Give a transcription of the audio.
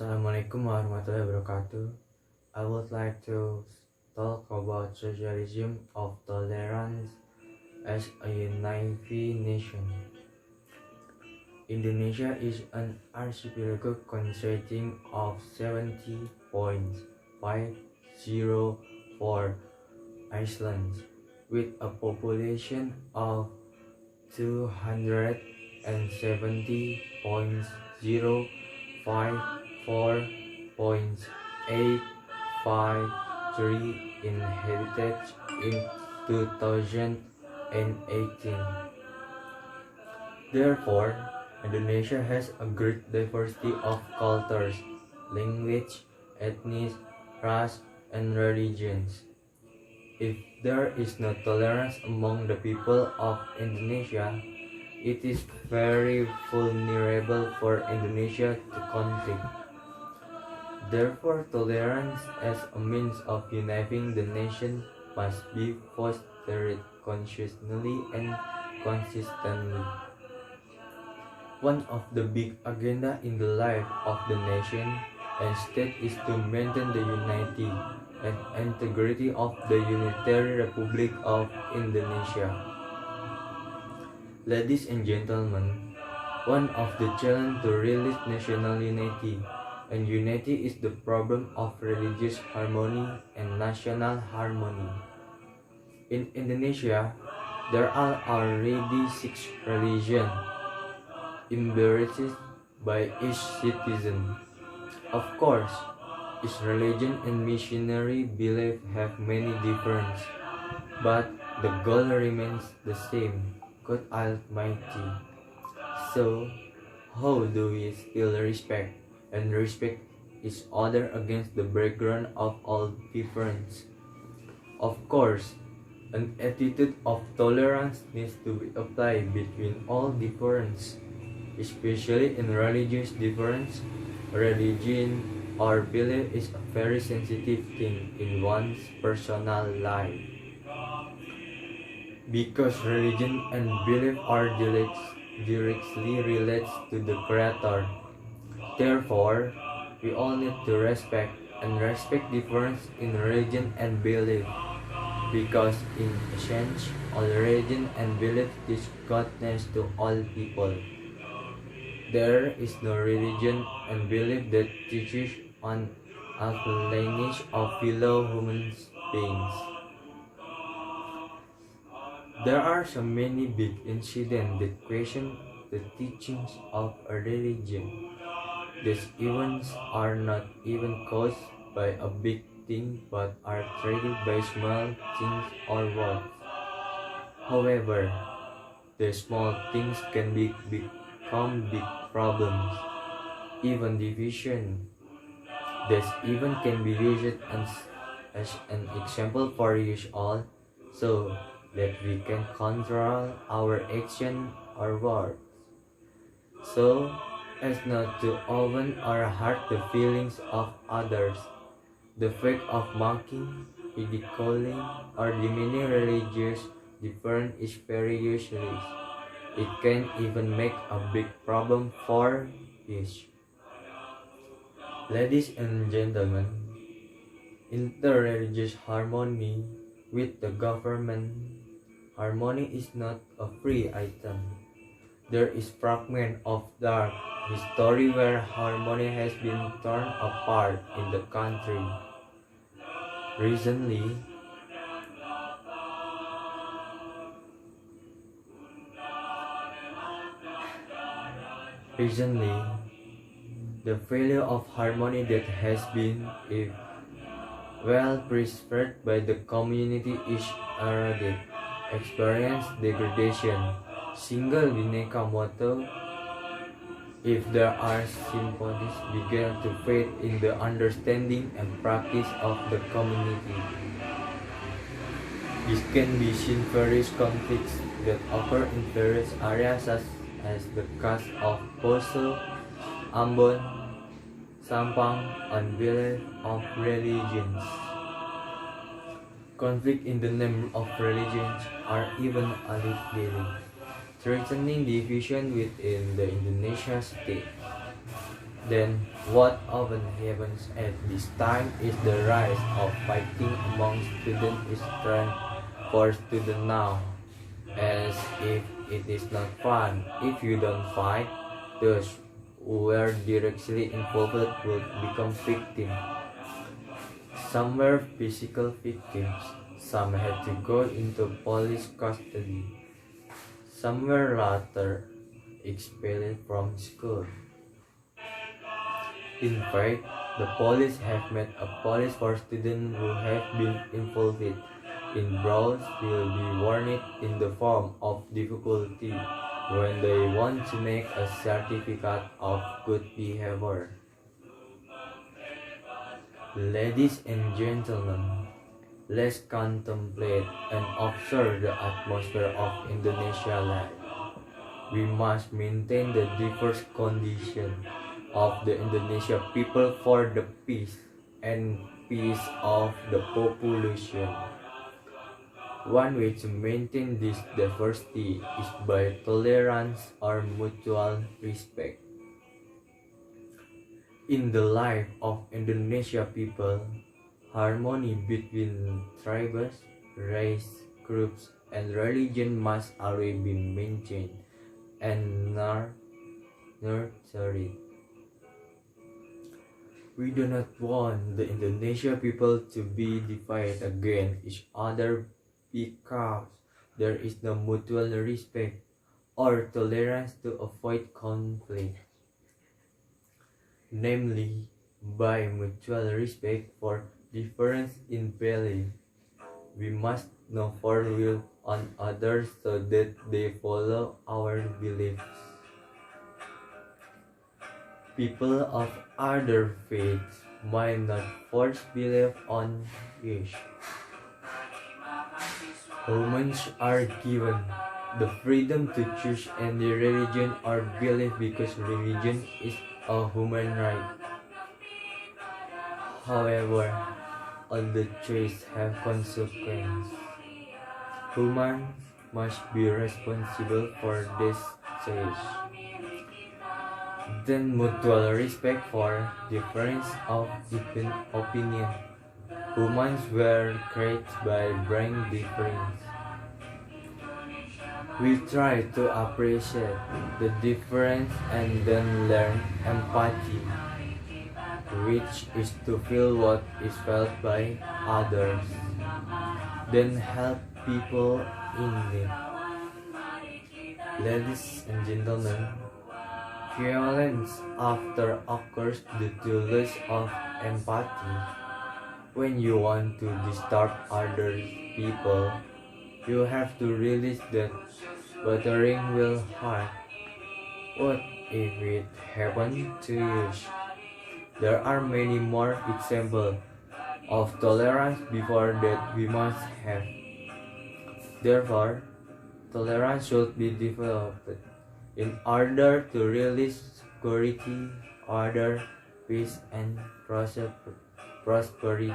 Assalamualaikum warahmatullahi wabarakatuh. I would like to talk about socialism of tolerance as a unifying nation. Indonesia is an archipelago consisting of 70.504 islands with a population of 270.054.853 inhabited in 2018. Therefore, Indonesia has a great diversity of cultures, language, ethnic, race, and religions. If there is no tolerance among the people of Indonesia, it is very vulnerable for Indonesia to conflict. Therefore, tolerance as a means of unifying the nation must be fostered consciously and consistently. One of the big agenda in the life of the nation and state is to maintain the unity and integrity of the Unitary Republic of Indonesia. Ladies and gentlemen, one of the challenges to realize national unity and unity is the problem of religious harmony and national harmony. In Indonesia, there are already 6 religions embraced by each citizen. Of course, each religion and missionary belief have many differences, but the goal remains the same, God Almighty. So, how do we still respect each other against the background of all difference? Of course, an attitude of tolerance needs to be applied between all difference, especially in religious difference. Religion or belief is a very sensitive thing in one's personal life, because religion and belief are directly related to the Creator. Therefore, we all need to respect difference in religion and belief, because in essence, all religion and belief teach godness to all people. There is no religion and belief that teaches on alienation of fellow human beings. There are so many big incidents that question the teachings of a religion. These events are not even caused by a big thing but are triggered by small things or words. However, the small things can become big problems, even division. This even can be used as an example for us all, so that we can control our action or words, so as not to open or hurt the feelings of others. The fact of mocking, ridiculing, or demeaning religious difference is very useless. It can even make a big problem for us. Ladies and gentlemen, interreligious harmony with the government. Harmony is not a free item. There is fragment of dark history where harmony has been torn apart in the country. Recently, the failure of harmony that has been well preserved by the community is eroded, experience degradation. Single Bineka motto, if there are sympathies, begin to fade in the understanding and practice of the community. This can be seen various conflicts that occur in various areas such as the case of Poso, Ambon, Sampang, and belief of religions. Conflict in the name of religions are even alive daily, threatening division within the Indonesia state. Then what often happens at this time is the rise of fighting among students is trend for students now, as if it is not fun if you don't fight. Those who were directly involved will become victims. Some were physical victims, some had to go into police custody, some were later expelled from school. In fact, the police have made a policy for students who have been involved in brawls will be warned in the form of difficulty when they want to make a certificate of good behavior. Ladies and gentlemen, let's contemplate and observe the atmosphere of Indonesia life. We must maintain the diverse condition of the Indonesia people for the peace and peace of the population. One way to maintain this diversity is by tolerance or mutual respect. In the life of Indonesia people, harmony between tribes, race, groups, and religion must always be maintained and nurtured. We do not want the Indonesia people to be divided against each other because there is no mutual respect or tolerance to avoid conflict. Namely, by mutual respect for difference in belief, we must not force on others so that they follow our beliefs. People of other faiths might not force belief on each. Humans are given the freedom to choose any religion or belief because religion is a human right. However, all the choices have consequences. Humans must be responsible for this choice. Then mutual respect for difference of opinion. Humans were created by brain difference. We try to appreciate the difference and then learn empathy, which is to feel what is felt by others, then help people in need. Ladies and gentlemen, violence often occurs due to loss of empathy. When you want to disturb other people, you have to realize that battering will hurt. What if it happened to you? There are many more examples of tolerance before that we must have. Therefore, tolerance should be developed in order to realize security, order, peace, and prosperity.